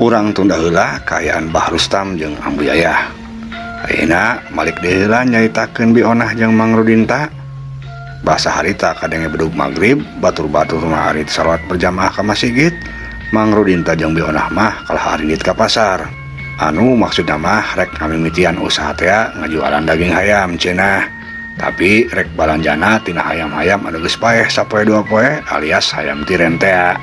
Urang tunda heula kaayaan Bah Rustam jeung Ambu Yayah. Ayeuna malik deui heula nyaritakeun Bionah jeung Mang Rudinta. Basa harita kadenge bedug magrib, batur-batur mah ari salat berjamaah ka masjid. Mang Rudinta jeung Bionah mah kalah arinit ka pasar. Anu maksudna mah rek ngamimitian usaha teh ngajualan daging hayam cenah. Tapi rek balanjana tina hayam-hayam anu geus paeh sapoe dua poe alias hayam tiren teh.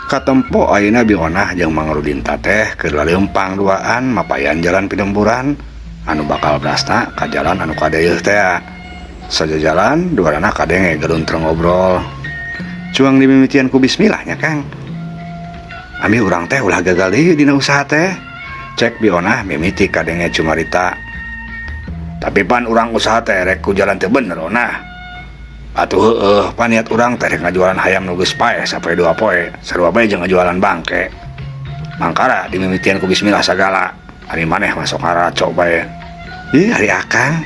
Katempo ayeuna Bionah jeung Mang Rudinta teh keur laleumpang duaan mapayan jalan Pidemburan anu bakal brasna ka jalan anu kadeueuh teh. Sajajalan duarana kadenge geruntreng ngobrol. Cuang dimimitian ku bismillahnya Kang. Ami urang teh ulah gagal deui dina usaha teh. Cek Bionah mimiti kadenge cumarita. Tapi pan urang usaha teh rek ku jalan teh bener onah. Atuh heueuh pan niat urang teh rek ngajualan hayam nu geus paeh sapoe dua poe, sarua bae jeung ngajualan bangke. Mangkara dimimitian ku bismillah sagala. Ari maneh masuk ngaraco bae. Ih ari Akang.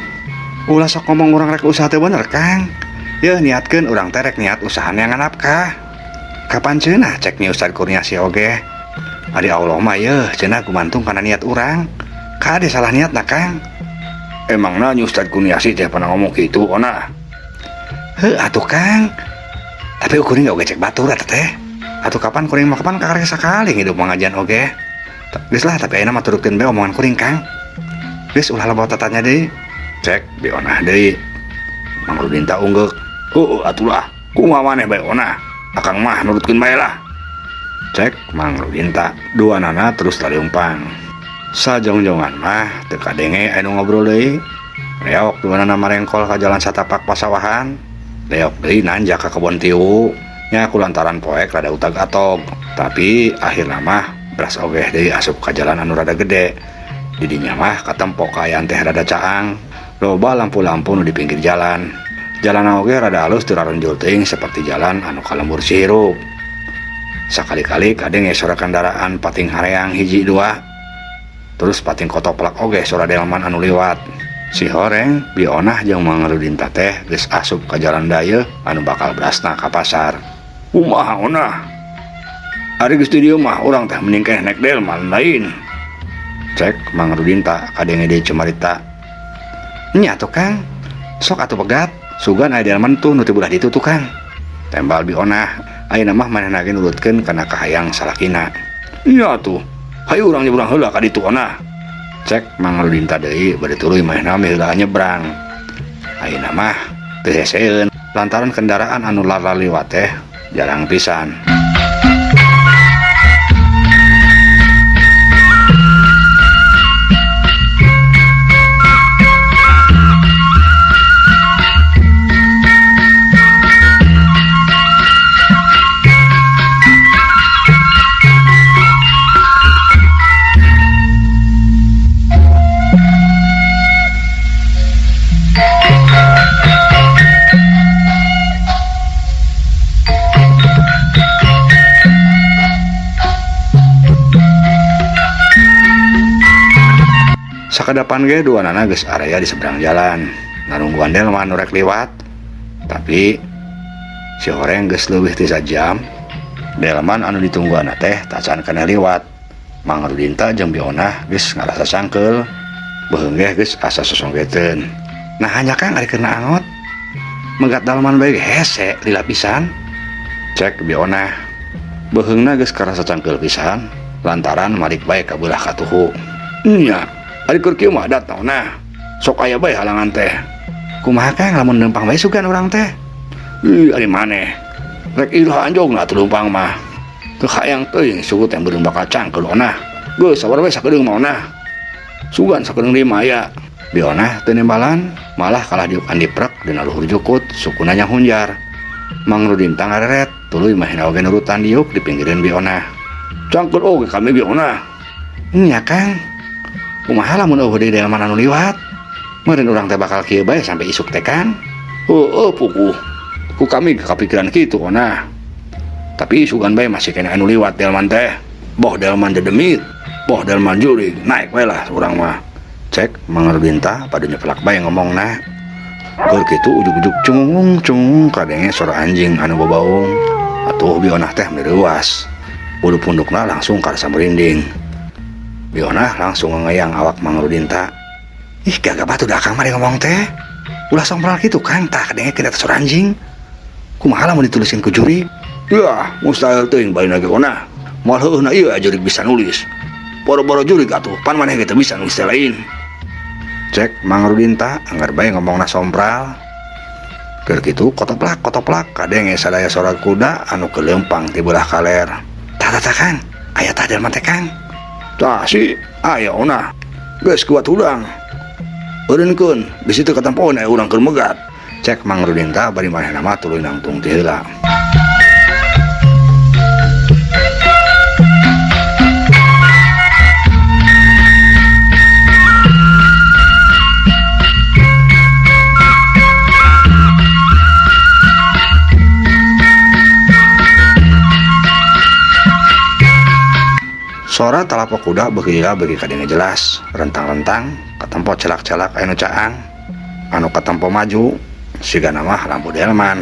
Ulah sok ngomong urang rek usaha teh bener Kang. Yeuh niatkeun urang teh rek niat usahana yang nafkah. Kapan cenah cek ni Ustad Kurniasi oge. Ari Allah mah yeuh cenah gumantung kana niat urang. Kade salah niatna Kang. Emangna nyu Ustad Kurniasi teh pernah ngomong kitu ona? Heuh atuh Kang. Tapi kuring oge cek batur eta teh. Atuh kapan kuring mah kapan kakarek sakali hidup mangajian oge. Geus lah tapi ayeuna mah turutkeun bae omongan kuring Kang. Geus ulah loba tatanya deui. Cek Bionah deui. Mang Rudinta unggek. Atuh lah. Kumaha maneh bae ona? Akang mah nurutkeun bae lah. Cek Mang Rudinta. Duanana terus laleumpang. Sajongjongan mah teu kadenge anu ngobrol deui. Reok duanana marengkol ka jalan satapak pasawahan. Reok deui nanjak ka kebon tiu. Nya kulantaran poek rada utag atog. Tapi akhirna mah beras oge deui asup ka jalan anu rada gede. Di dinya mah katempo kaayaan teh rada caang. Loba lampu-lampu nu di pinggir jalan. Jalan oge rada alus teu raronjol teuing seperti jalan anu kalembur sirup. Sakali-kali kadenge suara kendaraan pating hareang hiji dua. Terus pating kotoplak oge suara delman anu liwat. Si Horeng, Bionah jeung Mang Rudinta teh geus asup ka jalan dayeuh anu bakal brasna ka pasar. Kumaha onah? Ari geus di dieu mah urang teh mending keneh naik delman lain. Cek Mang Rudinta kadenge deui cumarita. Nya tuh Kang. Sok atuh pegat. Sugan aya delman tuh nu teu bulah ditu tuh Kang. Tembal Bionah. Ayeuna mah manehna ge nurutkeun kana kahayang salakina. Iya tuh. Hayu urang nyebrang heula ka ditu onah. Cek Mang Rudinta deui bade tuluy manehna heula nyebrang. Ayeuna mah teu heseun lantaran kendaraan anu lar liwat teh jarang pisan. Sakadapan ge duanana geus area di seberang jalan. Narungguan delman nu rek liwat. Tapi si Horeng geus leuwih ti sajam. Delman anu ditungguana teh tacan kana liwat. Mang Rudinta jeung Bionah geus ngarasa cangkeul. Beuheung ge geus asa sosonggeteun. Nah hanya Kang ari kena angot. Megat dalman bae hese lila pisan. Cek Bionah. Beuheungna geus karasa cangkeul pisan lantaran marik bae ka beulah katuhu. Nya ari keur kieu mah datang nah. Sok aya bae halangan teh. Kumaha Kang lamun leumpang bae sugan urang teh? Ari maneh. Rek ilah anjogna teu leumpang mah. Teu hayang teuing suku teh beureum bakal cangkeul onah. Geus sabar bae sakedeung mah onah. Sugan sakedeung deui mah aya. Bionah teu nembalan, malah kalah diukan diprek dina luhur jukut sukuna nya hunjar. Mang Rudinta ngareret, tuluy manehna oge nurutan diuk di pinggireun Bionah. Cangkeul oge kami Bionah. Nya Kang. Kumaha lamun eueuh deui delman anu liwat? Meureun urang teh bakal kieu bae sampai isuk teh Kang. Heueuh puguh. Ku kami kapikiran kitu onah. Tapi sugan bae masih kena anu liwat delman teh. Boh delman dedemit, boh delman jurig, naik bae lah urang mah. Cek Mang Rudinta pada nyeplak bae ngomongna. Keur kitu ujug-ujug cungung kadenge suara anjing anu babaung. Atuh Bionah teh mireuwas. Bulu pundukna langsung karasa merinding. Biona langsung ngeyang awak Mang Rudinta. Ih gagah batu dah Kang mari ngomong teh. Ulah sompral gitu Kang tak kadenge kita tes anjing. Kumaha lamun ditulisin ku juri? Ya mustahil teuing bae lagi ona. Moal heueuna ieu jurig bisa nulis. Boro-boro jurig atuh pan maneh kita bisa nulis teh lain. Cek Mang Rudinta anggar bae ngomongna sompral. Keur kitu kotoplak kadenge sadaya sora kuda anu kelempang ti belah kaler. Tah Kang, aya tah delman teh Kang. Tah si aya ona. Geus kuat udang. Eureunkeun bisi teu katampoan aya urang keur megat. Cek Mang Rudinta bari manehna mah tuluy nangtung ti heula. Sora talapok kuda beuki kadenge jelas, rentang-rentang, katempo celak-celak anu caang, anu katempo maju, sigana mah lampu delman.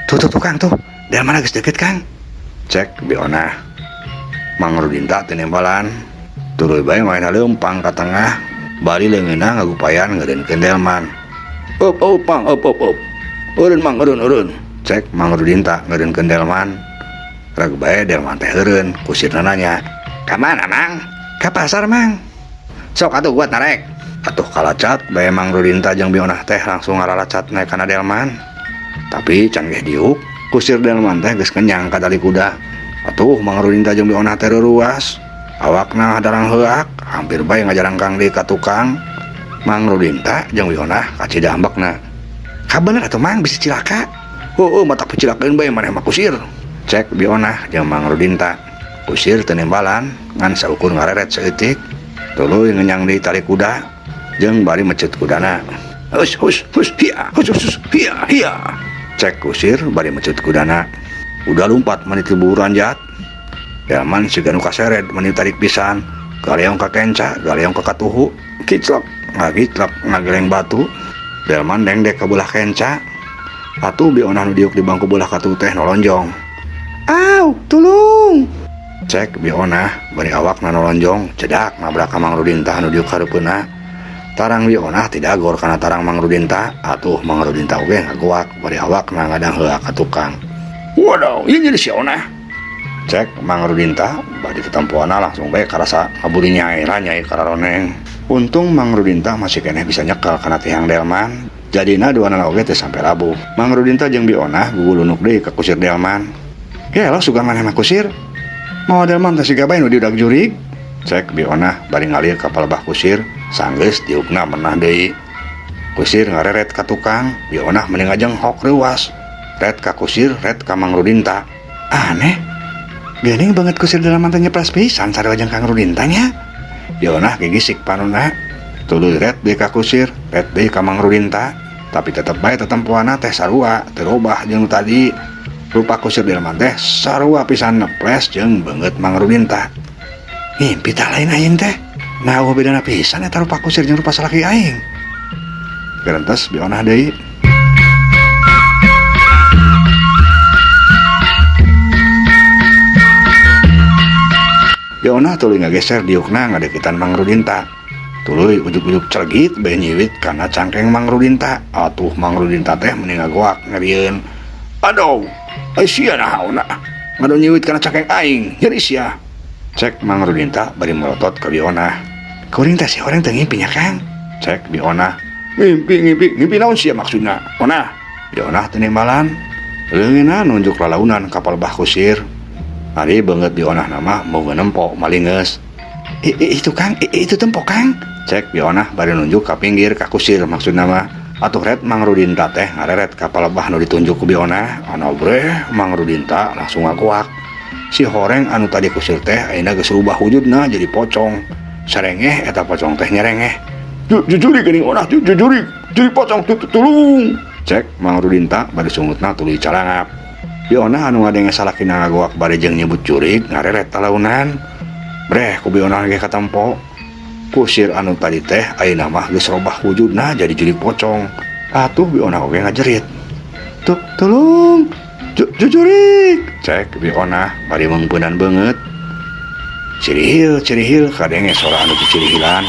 Tuh Kang tuh, delman geus deukeut Kang. Cek Biona. Mang Rudinta teu nembalan, tuluy bae maena leumpang ka tengah, bari leungeunna ngagupayan ngeureunkeun delman. Up Mang, up. Eureun Mang, eureun. Cek Mang Rudinta ngeureunkeun delman. Rag bae delman teh eureun, kusirna nanya. Ka mana Mang? Ka pasar Mang. Sok atuh buat narek. Atuh kalacat bae Mang Rudinta jeung Bionah teh langsung ngaralacat naik kana delman. Tapi can ge diuk, kusir delman teh geus kenyang ka tali kuda. Atuh Mang Rudinta jeung Bionah teh ruas. Awakna hadarang heuak, hampir bae ngajarangkang deui ka tukang. Mang Rudinta jeung Bionah kacida ambekna. Ka bener atuh Mang bisa cilaka. Heueuh mata pecilakaeun bae maneh mah kusir. Cek Bionah jeung Mang Rudinta. Kusir teu nembalan ngan saukur ngareret saeutik. Tuluy ngenyang deui tali kuda jeung bari mecut kudana. Hus hiya. Cek kusir bari mecut kudana. Udah lumpat menit buruan jat. Delman siga nu kaseret menit tarik pisan. Galeong ka kenca, galeong ka katuhu. Kiclok ngageleng batu. Delman dengdek ka belah kenca. Atuh Bionah nu diuk di bangku belah katuhu teh nolonjong. Aw, tulung. Cek Bionah bari awakna nolonjong cedak nabrak ka Mang Rudinta anu diuk hareupeuna. Tarang Bionah tidak gor kana tarang Mang Rudinta. Atuh Mang Rudinta oge ngagoak bari awakna ngadang heula ka tukang. Waduh, ieu jadi sionah. Cek Mang Rudinta bari tetempoana langsung bae karasa ngaburi nyai kararoneng. Untung Mang Rudinta masih keneh bisa nyekel kana tihang delman. Jadina duana oge teh sampe rabuh. Mang Rudinta jeung Bionah gugulunuk deui ka kusir delman. Hello sugan maneh mah kusir. Mau delman teh siga bae nu diudag jurig. Cek Bionah bari ngalir ka palebah kusir, sanggeus diukna menah deui. Kusir ngareret ka tukang, Bionah mending ngajenghok reuas. Ret ka kusir, ret ka Mang Rudinta. Aneh. Geuning banget kusir delman teh nyepras pisan sarua jeung Kang Rudinta nya. Bionah gigisik panonna. Tuluy ret deui ka kusir, ret deui ka Mang Rudinta, tapi tetep bae tetempoana teh sarua, teu robah jeung tadi. Rupa kusir delman teh sarua pisan neples jeung beungeut Mang Rudinta. Ngimpi tah lain aing teh. Naon bedana pisan eta rupa kusir jeung rupa salaki aing. Gerentes Bionah deui. Bionah tuluy ngageser diukna ngadekitan Mang Rudinta. Tuluy ujug-ujug cergit bae nyiwit kana cangkeng Mang Rudinta. Atuh Mang Rudinta teh mending ngagoak ngarieun. Aduh, sia nahauna. Ngadu nyiwit kana cangkeng aing, nyeri sia. Cek Mang Rudinta bari melotot ka Bionah. Kuring teh si horeng teu ngimpi nya Kang. Cek Bionah. Ngimpi naon sia maksudna? Ona. Bionah teu nembalan. Leungeunna nunjuk lalaunan ka palebah kusir. Ari beungeut Bionah nama boga nempo malingeus. Itu Kang, itu tempo Kang. Cek Bionah bari nunjuk ka pinggir ka kusir maksudna mah. Atuh ret Mang Rudinta teh ngareret ka palebah nu ditunjuk ku Bionah. Anu breh Mang Rudinta langsung ngakuak. Si horeng anu tadi kusir teh ayeuna geus rubah wujudna jadi pocong. Sarengeh eta pocong teh nyerengeh. Jujuri geuning onah, jujuri pocong tulung. Cek Mang Rudinta bari sungutna tuluy calangap. Bionah anu ngadenge salakina ngagoak bari jeung nyebut jurig ngareret talaunan. Breh ku Bionah ge katempo. Kusir anu tadi teh ayeuna mah geus robah wujudna jadi jurig pocong. Atuh Bionah oge ngajerit. Tulung. Jujurik. Cek Bionah bari mengpeunan beungeut. cirihil kadenge sora anu cirihilan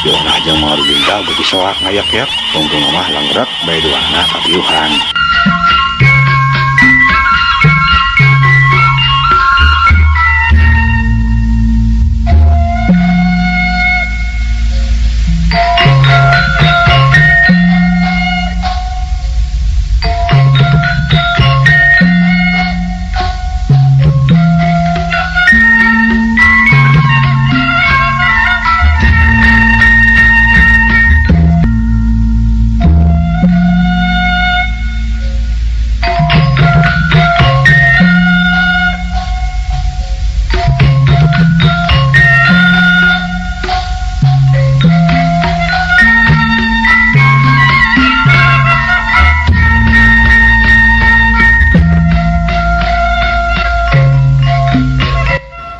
Biona jeung Mangrudinta beuki soak ngayak-yak tungtung mah langrek bae duana kapiuhan.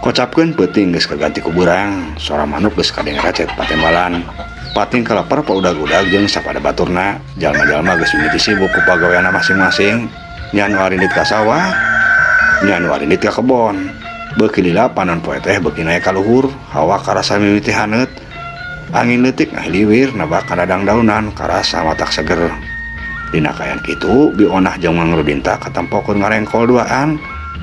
Kocapkeun peuting geus kaganti ku beurang, suara manuk geus kadenge racet patembalan. Pating kalapar paudag-udag jeung sapada baturna, jalma-jalma geus mimiti sibuk ku pagaweanna masing-masing. Nya anu arindit ka sawah, nya anu arindit ka kebon. Beuki lila panon poe teh beuki naek ka luhur, hawa karasa mimiti haneut. Angin leutik ngahiliwir nabak kana dangdaunan karasa matak seger. Dina kayan kitu, Bionah jeung Mangrudinta katempokeun ngarengkol duaan.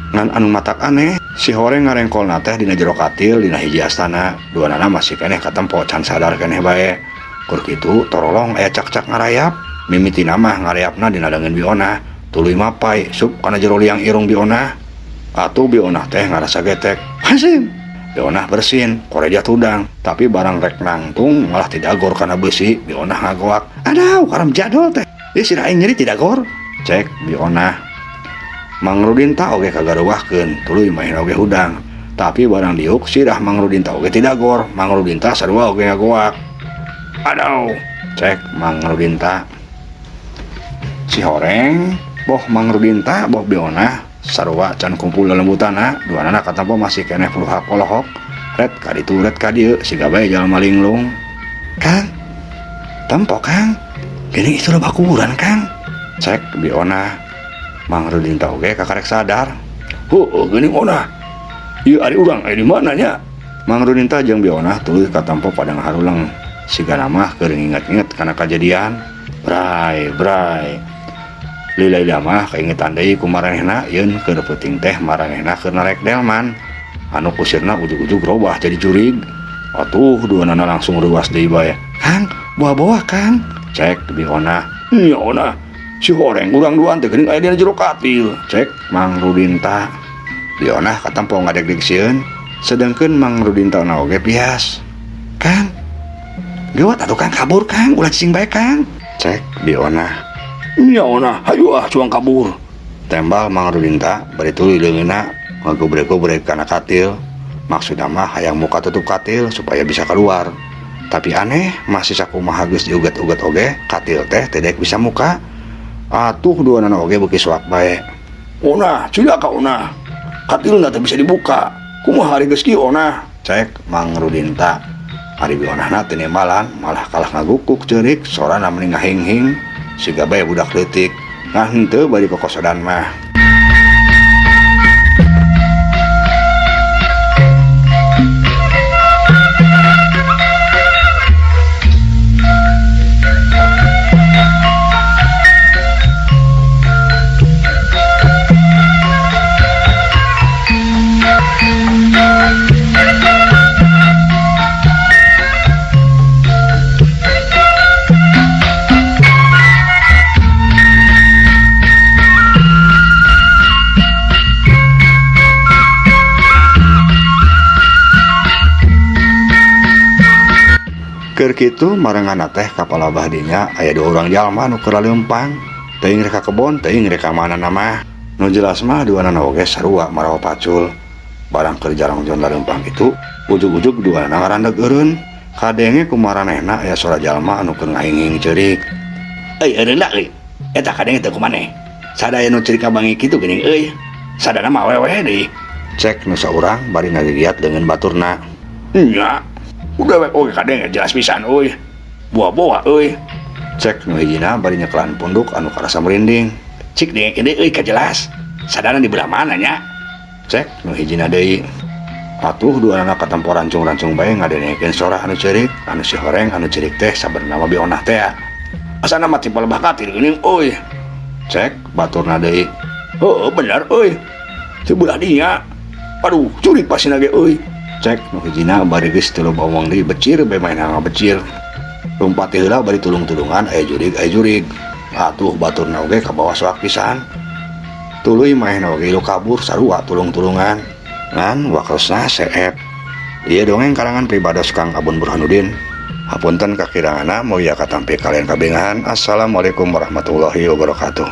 Ngan anu matak aneh, si horeng ngarengkolna teh dina jero katil dina hiji astana. Duanana masih keneh katempo can sadar keneh bae. Kur kitu torolong aya cak-cak ngarayap. Mimitina mah ngarayapna dina dangeun Bionah. Tuluy mapai sup kana jero liang irung Bionah. Atuh Bionah teh ngarasa getek. Hasim. Bionah bersin, koreja tudang. Tapi barang rek nangtung malah tidak gor kana beusi. Bionah ngagoak. Adau karam jadol teh. Ieu siraing nyeri tidak gor. Cek Bionah. Mangrudinta oge kagaruwahkeun, tuluy main oge hudang. Tapi barang diuk sirah Mangrudinta oge tidak gor. Mangrudinta sarua oge ngagoak. Adau, cek Mangrudinta. Si horeng, boh Mangrudinta, boh Bionah, sarua can kumpul lelembutana, duanana katampo masih keneh puluha polohok. Red kaditu red kadieu, siga bae jalma linglung. Kang, tempo Kang, geuning itu loba kuburan Kang. Cek Bionah. Mangrudinta oge kakarek sadar. Geuning Onah. Ieu ari urang aya di mana nya? Mangrudinta jeung Bionah tuluy katampo pada ngaharuleng. Sigana mah keur nginget-nginget kana kajadian. Bray. Lila mah kaingetan deui ku maranehna yeun keur peuting teh maranehna keur narek delman. Anu kusirna ujug-ujug robah jadi jurig. Atuh duanana langsung ruas deui bae. Kang, bawa-bawa Kang. Cek Bionah. Nya Onah. Si horeng urang duaan teh geuning aya dina jero katil. Cek Mangrudinta. Bionah katempo ngadeg-deg sieun, sedengkeun Mangrudinta na oge pias. Kang, geuwat atuh Kang kabur Kang, ulah cicing bae Kang. Cek Bionah. Nya Onah, hayu cuang kabur. Tembal Mangrudinta bari tuluy leungeunna ngagobrek-gobrek kana katil. Maksudna mah hayang muka tutup katil supaya bisa keluar. Tapi aneh, masih sakumaha geus diuget-uget oge, katil teh teu daek bisa muka. Atuh duanana oge beuki soak bae. Onah, cilaka Onah. Katilna teh bisa dibuka. Kumaha ari geus kieu Onah? Cek Mangrudinta. Ari Bionahna teu nembalan, malah kalah ngagukuk ceurik, sorana mending ngahing-hing. Siga bae budak leutik. Ngah henteu bari kokosodan mah. Keur kitu marengana teh kapala bahdinya aya 2 urang jalma nu keur leumpang. Teuing rek ka kebon, teuing rek ka manana mah. Nu jelas mah duanana oge sarua marawa pacul. Barang keur jarang jon leumpang kitu, ujug-ujug duanana ngarandeg eureun. Kadenge ku maranehna aya sora jalma anu keur ngahing-hing ceurik. Euy eureunna euy. Eta kadenge teu kumaneh. Sadaya nu ceurik abangi kitu geuning euy. Sadana mah wewe deui. Cek nu saurang bari ngagigiat dengan baturna. Nya. Udah wek oge kadenge jelas pisan euy. Buah-buah euy. Cek nu hijina bari nyeklan punduk anu karasa merinding. Cik denge euy ka jelas. Sadana di belah mana nya? Cek nu hijina deui. Atuh dua anak katempo rancung-rancung bae ngadenekeun sora anu ceurik, anu si horeng anu ceurik teh sabenerna mah bionah teh. Asana mah tipe lebah katir geuning euy. Cek baturna deui. Heueuh bener euy. Teu beulah dinya. Aduh, curik pasina ge euy. Cek nu hijina bari geus teu loba omong deui becir bae main ngabecir. Lumpat heula bari tulung-tulungan aya jurig. Atuh baturna oge ka bawah soak pisan. Tuluy main oge lu kabur sarua tulung-tulungan. Ngan wakrosna seep. Ieu dongeng karangan pribados Kang Abun Burhanuddin. Hapunten kakirangana mulia katampi kalian kabengahan. Assalamualaikum warahmatullahi wabarakatuh.